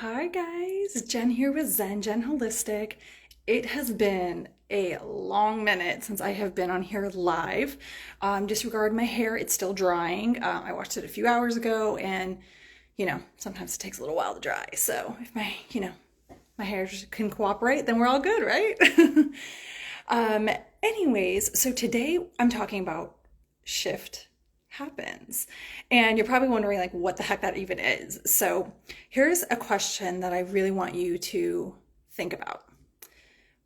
Hi guys, Jen here with Zen Jen Holistic. It has been a long minute since I have been on here live. Disregard my hair, it's still drying. I watched it a few hours ago and sometimes it takes a little while to dry. So if my hair can cooperate, then we're all good, right? um, Anyways, so today I'm talking about shift happens. And you're probably wondering like what the heck that even is. So here's a question that I really want you to think about.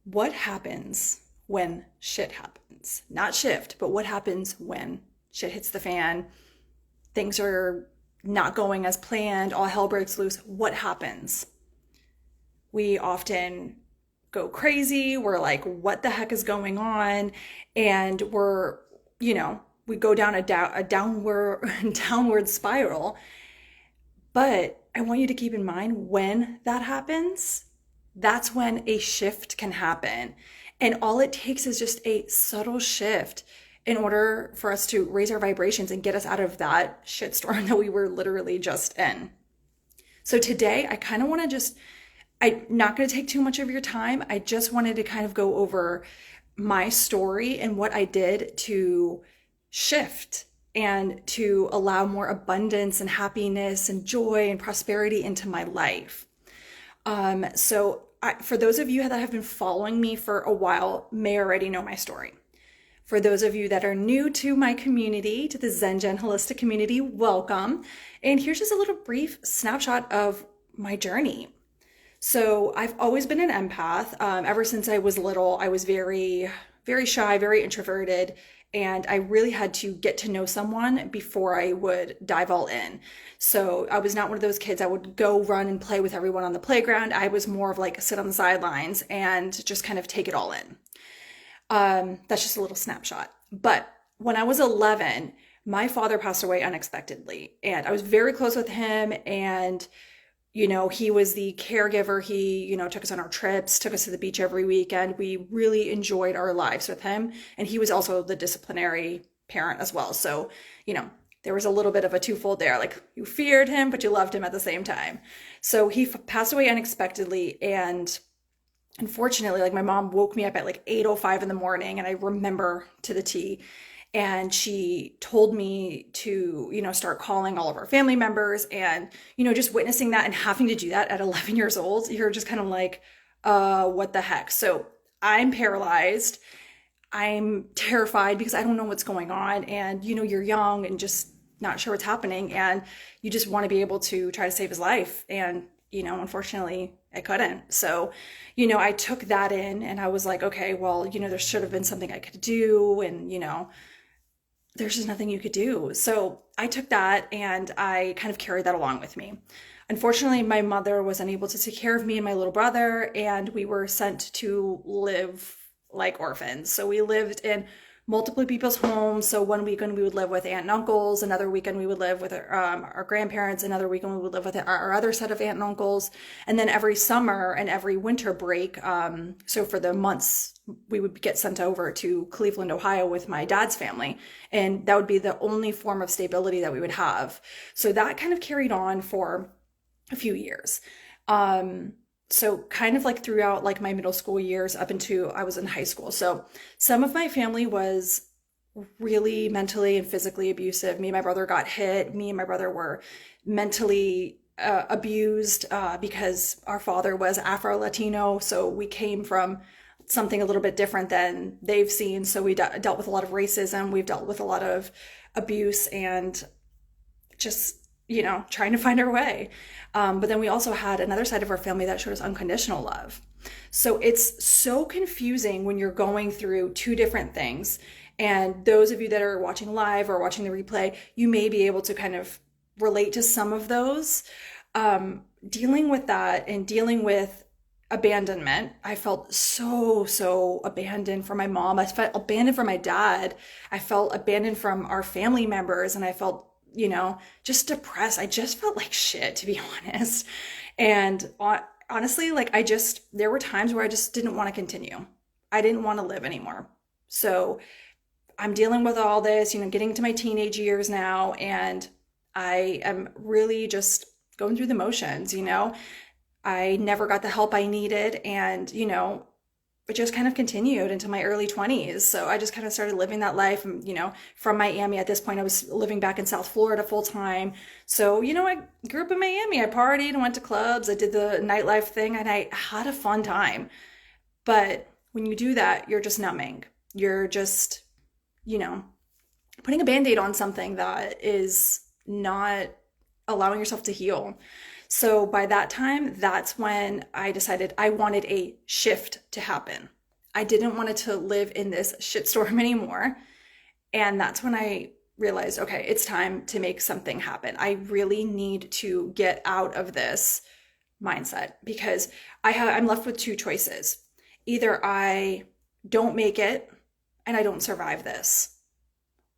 What happens when shit happens? Not shift, but what happens when shit hits the fan? Things are not going as planned, all hell breaks loose. What happens? We often go crazy. We're like, what the heck is going on? And we go down a downward downward spiral. But I want you to keep in mind when that happens, that's when a shift can happen. And all it takes is just a subtle shift in order for us to raise our vibrations and get us out of that shitstorm that we were literally just in. So today, I kind of want to I'm not going to take too much of your time. I just wanted to kind of go over my story and what I did to shift and to allow more abundance and happiness and joy and prosperity into my life. For those of you that have been following me for a while, may already know my story. For those of you that are new to my community, to the Zen Jen Holistic community, welcome. And here's just a little brief snapshot of my journey. So I've always been an empath. Ever since I was little, I was very, very shy, very introverted, and I really had to get to know someone before I would dive all in. So I was not one of those kids that would go run and play with everyone on the playground. I was more of like sit on the sidelines and just kind of take it all in. That's just a little snapshot. But when I was 11, my father passed away unexpectedly, and I was very close with him. And he was the caregiver. He, took us on our trips, took us to the beach every weekend. We really enjoyed our lives with him. And he was also the disciplinary parent as well. So, there was a little bit of a twofold there. Like you feared him, but you loved him at the same time. So he passed away unexpectedly. And unfortunately, like my mom woke me up at like 8:05 in the morning. And I remember to the T. And she told me to, start calling all of our family members, and, just witnessing that and having to do that at 11 years old, you're just kind of like, what the heck? So I'm paralyzed. I'm terrified because I don't know what's going on. And, you're young and just not sure what's happening. And you just want to be able to try to save his life. And, unfortunately, I couldn't. So, I took that in and I was like, okay, well, there should have been something I could do. And, there's just nothing you could do. So I took that and I kind of carried that along with me. Unfortunately, my mother was unable to take care of me and my little brother, and we were sent to live like orphans. So we lived in multiple people's homes. So one weekend we would live with aunt and uncles, another weekend we would live with our grandparents, another weekend we would live with our other set of aunt and uncles. And then every summer and every winter break, so for the months, we would get sent over to Cleveland, Ohio with my dad's family. And that would be the only form of stability that we would have. So that kind of carried on for a few years. So kind of like throughout like my middle school years up into I was in high school. So some of my family was really mentally and physically abusive. Me and my brother got hit. Me and my brother were mentally abused because our father was Afro-Latino. So we came from something a little bit different than they've seen. So we dealt with a lot of racism. We've dealt with a lot of abuse and just trying to find our way. But then we also had another side of our family that showed us unconditional love. So it's so confusing when you're going through two different things. And those of you that are watching live or watching the replay, you may be able to kind of relate to some of those. Dealing with that and dealing with abandonment. I felt so abandoned from my mom. I felt abandoned from my dad. I felt abandoned from our family members, and I felt just depressed. I just felt like shit, to be honest. And honestly, like there were times where I just didn't want to continue. I didn't want to live anymore. So I'm dealing with all this, getting to my teenage years now, and I am really just going through the motions. I never got the help I needed. And, it just kind of continued into my early 20s. So I just kind of started living that life. And, from Miami at this point, I was living back in South Florida full time. So, I grew up in Miami. I partied and went to clubs. I did the nightlife thing and I had a fun time. But when you do that, you're just numbing. You're just, you know, putting a band-aid on something that is not allowing yourself to heal. So by that time, that's when I decided I wanted a shift to happen. I didn't want it to live in this shitstorm anymore. And that's when I realized, okay, it's time to make something happen. I really need to get out of this mindset because I'm left with two choices. Either I don't make it and I don't survive this,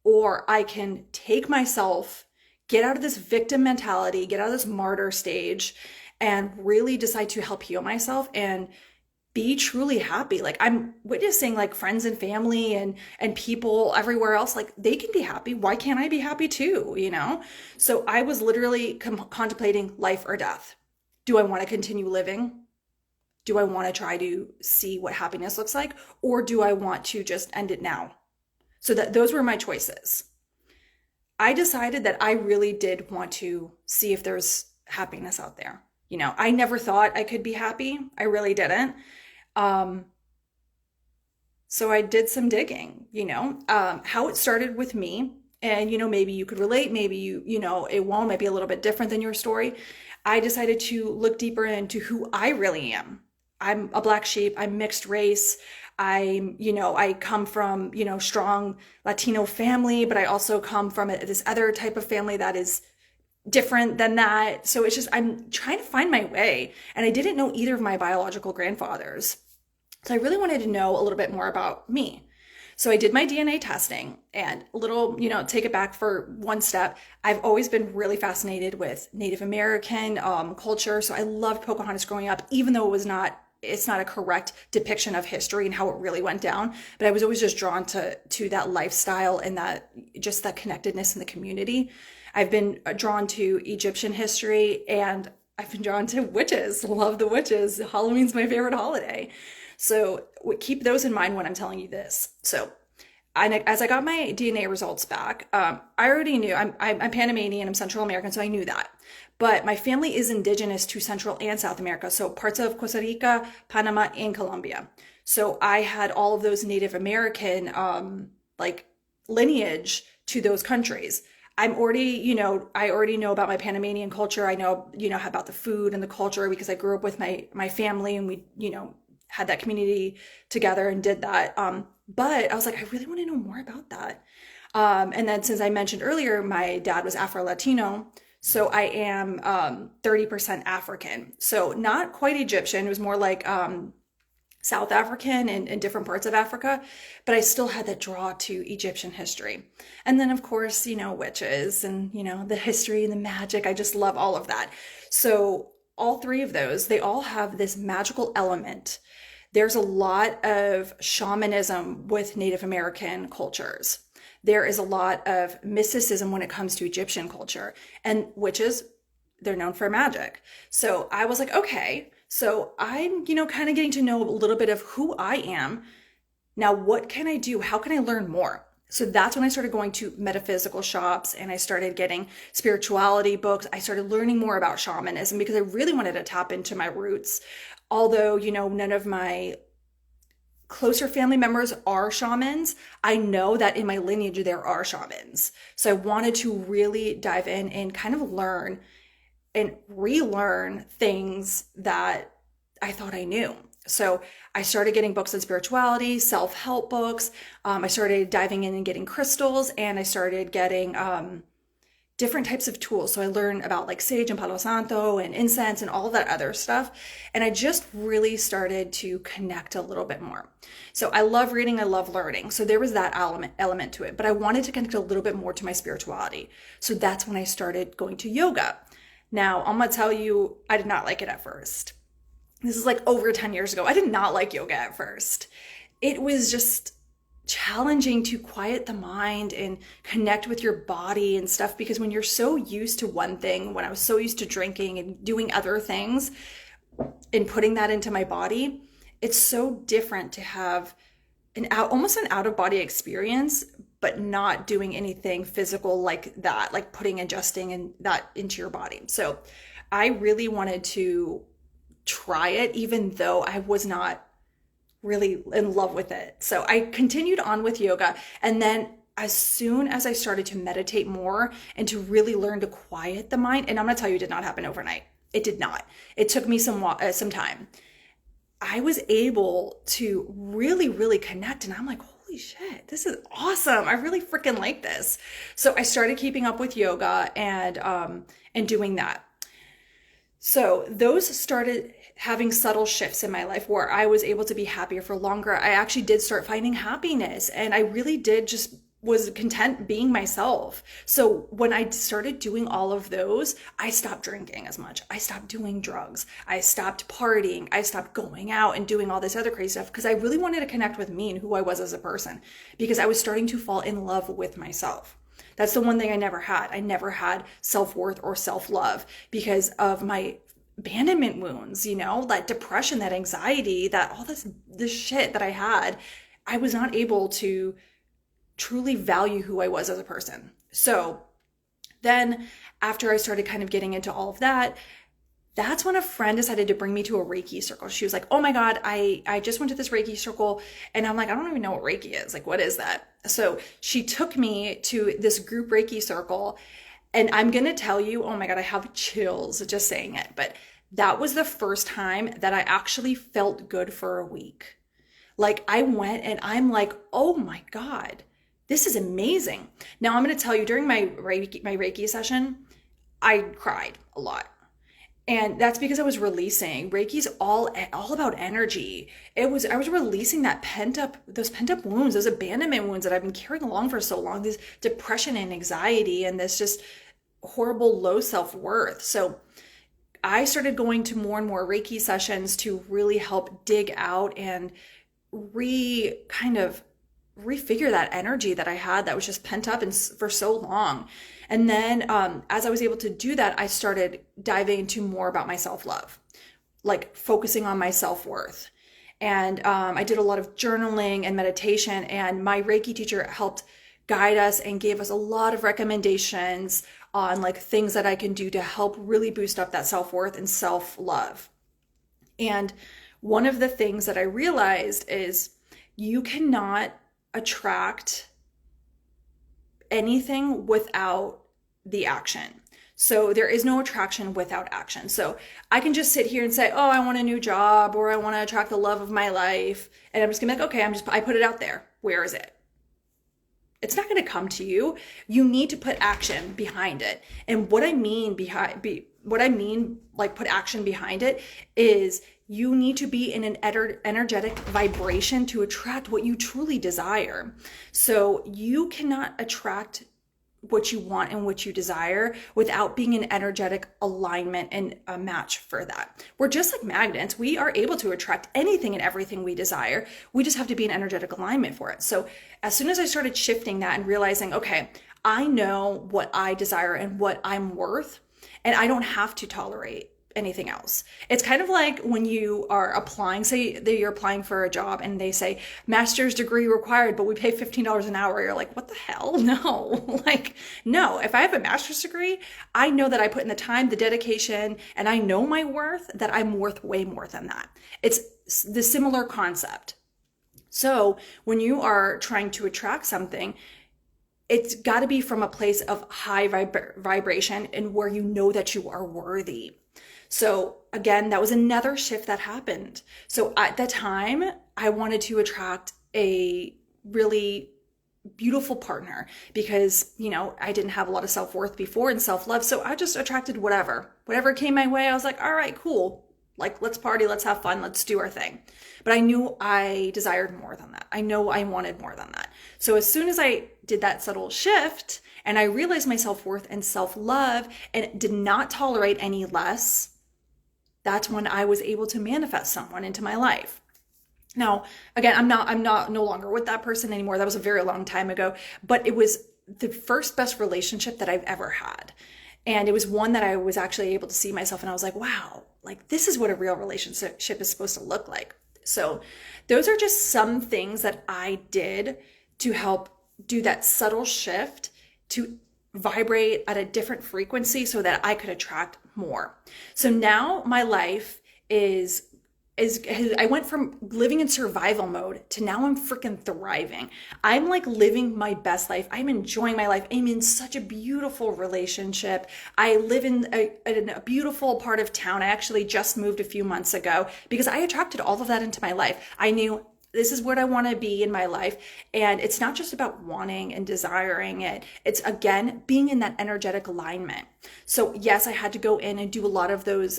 or I can take myself, get out of this victim mentality, get out of this martyr stage, and really decide to help heal myself and be truly happy. Like I'm witnessing like friends and family and people everywhere else, like they can be happy. Why can't I be happy too? So I was literally contemplating life or death. Do I want to continue living? Do I want to try to see what happiness looks like? Or do I want to just end it now? So that those were my choices. I decided that I really did want to see if there's happiness out there. I never thought I could be happy. I really didn't. So I did some digging, how it started with me. And, maybe you could relate, maybe it won't, maybe a little bit different than your story. I decided to look deeper into who I really am. I'm a black sheep. I'm mixed race. I come from, strong Latino family, but I also come from this other type of family that is different than that. So it's just, I'm trying to find my way. And I didn't know either of my biological grandfathers. So I really wanted to know a little bit more about me. So I did my DNA testing and a little, take it back for one step. I've always been really fascinated with Native American culture. So I loved Pocahontas growing up, even though it's not a correct depiction of history and how it really went down. But I was always just drawn to that lifestyle and that connectedness in the community. I've been drawn to Egyptian history and I've been drawn to witches. Love the witches. Halloween's my favorite holiday. So keep those in mind when I'm telling you this. So as I got my DNA results back, I already knew I'm Panamanian, I'm Central American, so I knew that. But my family is indigenous to Central and South America, so parts of Costa Rica, Panama, and Colombia. So I had all of those Native American lineage to those countries. I already know about my Panamanian culture. I know, about the food and the culture because I grew up with my family and we, had that community together and did that. But I was like, I really want to know more about that. And then since I mentioned earlier, my dad was Afro-Latino. So I am 30% African. So not quite Egyptian. It was more like South African and different parts of Africa. But I still had that draw to Egyptian history. And then, of course, witches and, the history and the magic. I just love all of that. So all three of those, they all have this magical element. There's a lot of shamanism with Native American cultures. There is a lot of mysticism when it comes to Egyptian culture, and witches, they're known for magic. So I was like, okay, so I'm, kind of getting to know a little bit of who I am. Now, what can I do? How can I learn more? So that's when I started going to metaphysical shops and I started getting spirituality books. I started learning more about shamanism because I really wanted to tap into my roots. Although, none of my closer family members are shamans, I know that in my lineage there are shamans. So I wanted to really dive in and kind of learn and relearn things that I thought I knew. So I started getting books on spirituality, self-help books. I started diving in and getting crystals, and I started getting different types of tools. So I learned about like sage and Palo Santo and incense and all that other stuff. And I just really started to connect a little bit more. So I love reading, I love learning. So there was that element to it, but I wanted to connect a little bit more to my spirituality. So that's when I started going to yoga. Now, I'm gonna tell you, I did not like it at first. This is like over 10 years ago. I did not like yoga at first. It was just challenging to quiet the mind and connect with your body and stuff, because when you're so used to one thing, when I was so used to drinking and doing other things, in putting that into my body, it's so different to have almost an out of body experience, but not doing anything physical like that, like putting adjusting and that into your body. So I really wanted to try it, even though I was not really in love with it. So I continued on with yoga. And then as soon as I started to meditate more and to really learn to quiet the mind, and I'm going to tell you, it did not happen overnight. It did not. It took me some time. I was able to really, really connect. And I'm like, holy shit, this is awesome. I really freaking like this. So I started keeping up with yoga and doing that. So those started having subtle shifts in my life where I was able to be happier for longer. I actually did start finding happiness, and I really did just was content being myself. So when I started doing all of those, I stopped drinking as much. I stopped doing drugs. I stopped partying. I stopped going out and doing all this other crazy stuff because I really wanted to connect with me and who I was as a person, because I was starting to fall in love with myself. That's the one thing I never had. I never had self-worth or self-love because of my abandonment wounds, that depression, that anxiety, that all this shit that I had. I was not able to truly value who I was as a person. So then after I started kind of getting into all of that, that's when a friend decided to bring me to a Reiki circle. She was like, oh my God, I just went to this Reiki circle. And I'm like, I don't even know what Reiki is. Like, what is that? So she took me to this group Reiki circle. And I'm going to tell you, oh my God, I have chills just saying it. But that was the first time that I actually felt good for a week. Like I went and I'm like, oh my God, this is amazing. Now I'm going to tell you, during my Reiki session, I cried a lot. And that's because I was releasing. Reiki's all about energy. I was releasing those pent up wounds, those abandonment wounds that I've been carrying along for so long, this depression and anxiety and this just horrible low self-worth. So I started going to more and more Reiki sessions to really help dig out and refigure that energy that I had that was just pent up and for so long. And then as I was able to do that, I started diving into more about my self-love, like focusing on my self-worth. And I did a lot of journaling and meditation, and my Reiki teacher helped guide us and gave us a lot of recommendations on like things that I can do to help really boost up that self-worth and self-love. And one of the things that I realized is you cannot attract anything without the action. So there is no attraction without action. So I can just sit here and say, oh, I want a new job, or I want to attract the love of my life. And I'm just gonna be like, okay, I put it out there. Where is it? It's not going to come to you. You need to put action behind it. And what I mean like put action behind it is you need to be in an energetic vibration to attract what you truly desire. So you cannot attract what you want and what you desire without being in energetic alignment and a match for that. We're just like magnets. We are able to attract anything and everything we desire. We just have to be in energetic alignment for it. So as soon as I started shifting that and realizing, okay, I know what I desire and what I'm worth, and I don't have to tolerate anything else. It's kind of like when you are applying, say that you're applying for a job and they say master's degree required, but we pay $15 an hour. You're like, what the hell? No, no, if I have a master's degree, I know that I put in the time, the dedication, and I know my worth, that I'm worth way more than that. It's the similar concept. So when you are trying to attract something, it's got to be from a place of high vibration and where you know that you are worthy. So again, that was another shift that happened. So at the time, I wanted to attract a really beautiful partner because, I didn't have a lot of self-worth before and self-love. So I just attracted whatever came my way. I was like, all right, cool. Like, let's party, let's have fun, let's do our thing. But I knew I desired more than that. I know I wanted more than that. So as soon as I did that subtle shift and I realized my self-worth and self-love and did not tolerate any less, that's when I was able to manifest someone into my life. Now, again, I'm no longer with that person anymore. That was a very long time ago, but it was the first best relationship that I've ever had. And it was one that I was actually able to see myself, and I was like, wow, like, this is what a real relationship is supposed to look like. So those are just some things that I did to help do that subtle shift to vibrate at a different frequency so that I could attract more. So now my life is I went from living in survival mode to now I'm freaking thriving. I'm like living my best life. I'm enjoying my life. I'm in such a beautiful relationship. I live in a beautiful part of town. I actually just moved a few months ago because I attracted all of that into my life. I knew this is what I want to be in my life. And it's not just about wanting and desiring it. It's, again, being in that energetic alignment. So yes, I had to go in and do a lot of those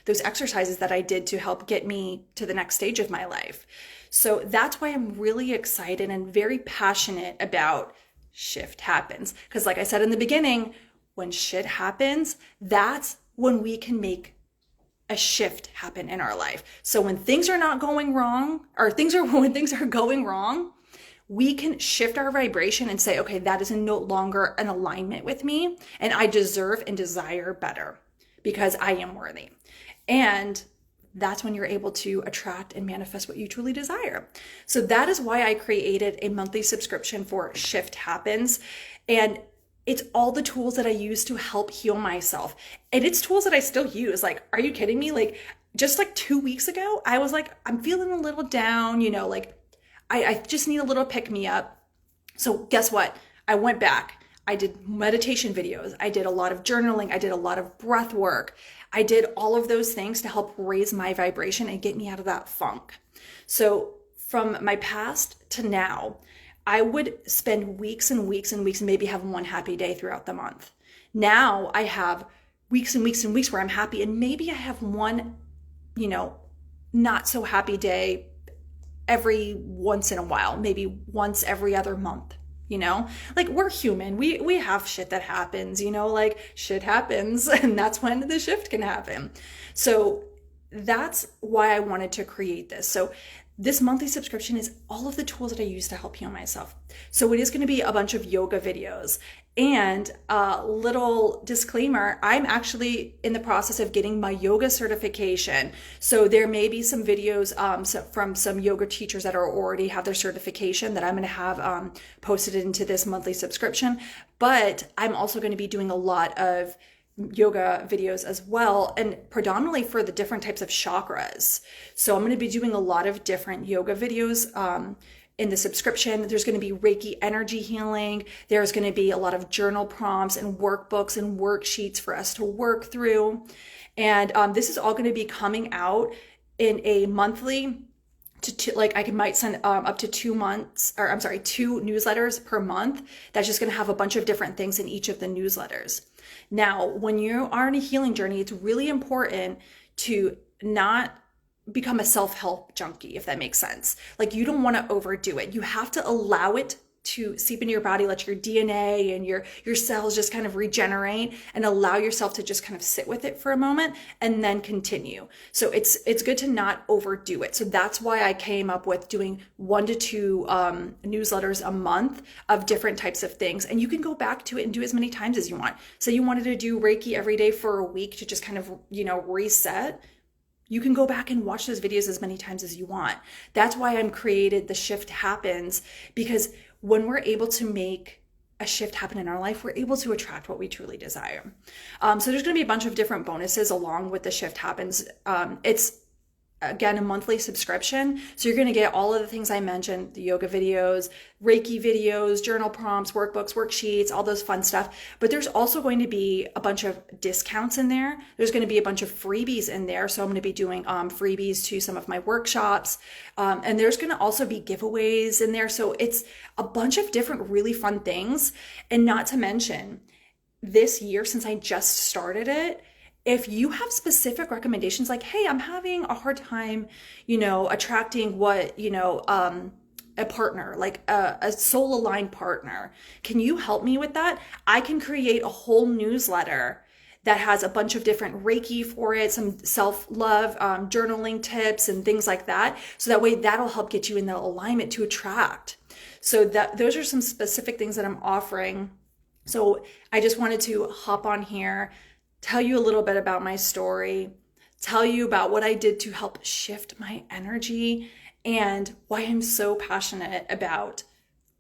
exercises that I did to help get me to the next stage of my life. So that's why I'm really excited and very passionate about Shift Happens. Because like I said in the beginning, when shit happens, that's when we can make a shift happen in our life. So when things are not going wrong, or when things are going wrong, we can shift our vibration and say, okay, that is no longer an alignment with me, and I deserve and desire better because I am worthy. And that's when you're able to attract and manifest what you truly desire. So that is why I created a monthly subscription for Shift Happens. And it's all the tools that I use to help heal myself. And it's tools that I still use. Like, are you kidding me? Like, just like 2 weeks ago, I was like, I'm feeling a little down, like I just need a little pick me up. So guess what? I went back. I did meditation videos. I did a lot of journaling. I did a lot of breath work. I did all of those things to help raise my vibration and get me out of that funk. So from my past to now, I would spend weeks and weeks and weeks and maybe have one happy day throughout the month. Now I have weeks and weeks and weeks where I'm happy, and maybe I have one, not so happy day every once in a while, maybe once every other month. Like, we're human. We have shit that happens, like shit happens, and that's when the shift can happen. So that's why I wanted to create this. So this monthly subscription is all of the tools that I use to help heal myself. So it is going to be a bunch of yoga videos. And a little disclaimer, I'm actually in the process of getting my yoga certification. So there may be some videos from some yoga teachers that already have their certification that I'm going to have posted into this monthly subscription. But I'm also going to be doing a lot of yoga videos as well, and predominantly for the different types of chakras. So I'm going to be doing a lot of different yoga videos in the subscription. There's going to be Reiki energy healing. There's going to be a lot of journal prompts and workbooks and worksheets for us to work through. And this is all going to be coming out in a monthly I might send up to 2 newsletters per month. That's just going to have a bunch of different things in each of the newsletters. Now, when you are on a healing journey, it's really important to not become a self-help junkie, if that makes sense. Like, you don't want to overdo it. You have to allow it to seep into your body, let your DNA and your cells just kind of regenerate, and allow yourself to just kind of sit with it for a moment and then continue. So it's good to not overdo it. So that's why I came up with doing 1 to 2 newsletters a month of different types of things. And you can go back to it and do as many times as you want. So you wanted to do Reiki every day for a week to just kind of, reset. You can go back and watch those videos as many times as you want. That's why I'm created the Shift Happens, because when we're able to make a shift happen in our life, we're able to attract what we truly desire. So there's going to be a bunch of different bonuses along with the Shift Happens. It's, again, a monthly subscription. So you're going to get all of the things I mentioned, the yoga videos, Reiki videos, journal prompts, workbooks, worksheets, all those fun stuff. But there's also going to be a bunch of discounts in there. There's going to be a bunch of freebies in there. So I'm going to be doing freebies to some of my workshops. And there's going to also be giveaways in there. So it's a bunch of different really fun things. And not to mention, this year, since I just started it, if you have specific recommendations, like, hey, I'm having a hard time, attracting a partner, like a soul aligned partner. Can you help me with that? I can create a whole newsletter that has a bunch of different Reiki for it, some self-love, journaling tips and things like that. So that way that'll help get you in the alignment to attract. So those are some specific things that I'm offering. So I just wanted to hop on here, tell you a little bit about my story, tell you about what I did to help shift my energy and why I'm so passionate about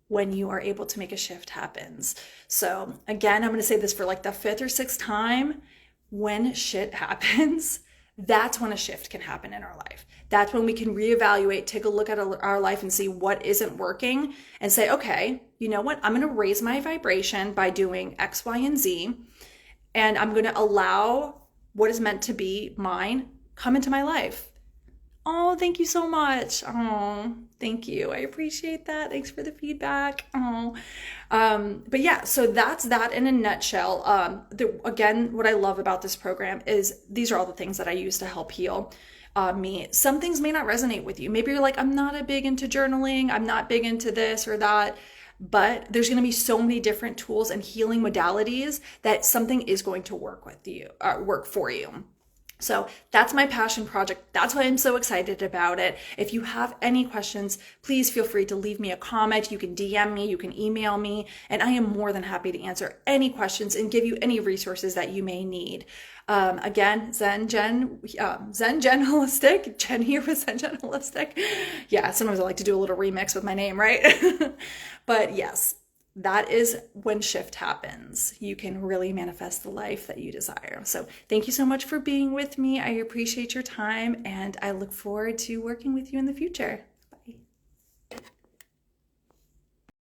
when you are able to make a shift happens. So again, I'm going to say this for like the fifth or sixth time. When shit happens, that's when a shift can happen in our life. That's when we can reevaluate, take a look at our life and see what isn't working and say, okay, you know what? I'm going to raise my vibration by doing X, Y, and Z. And I'm going to allow what is meant to be mine come into my life. Oh, thank you so much. Oh, thank you. I appreciate that. Thanks for the feedback. Oh, but yeah, so that's that in a nutshell. Again, what I love about this program is these are all the things that I use to help heal me. Some things may not resonate with you. Maybe you're like, I'm not big into journaling. I'm not big into this or that. But there's going to be so many different tools and healing modalities that something is going to work for you. So that's my passion project. That's why I'm so excited about it. If you have any questions, please feel free to leave me a comment. You can DM me, you can email me, and I am more than happy to answer any questions and give you any resources that you may need. Again, Zen Gen Holistic, Jen here with Zen Gen Holistic. Yeah, sometimes I like to do a little remix with my name, right? But yes, that is when shift happens. You can really manifest the life that you desire. So thank you so much for being with me. I appreciate your time and I look forward to working with you in the future.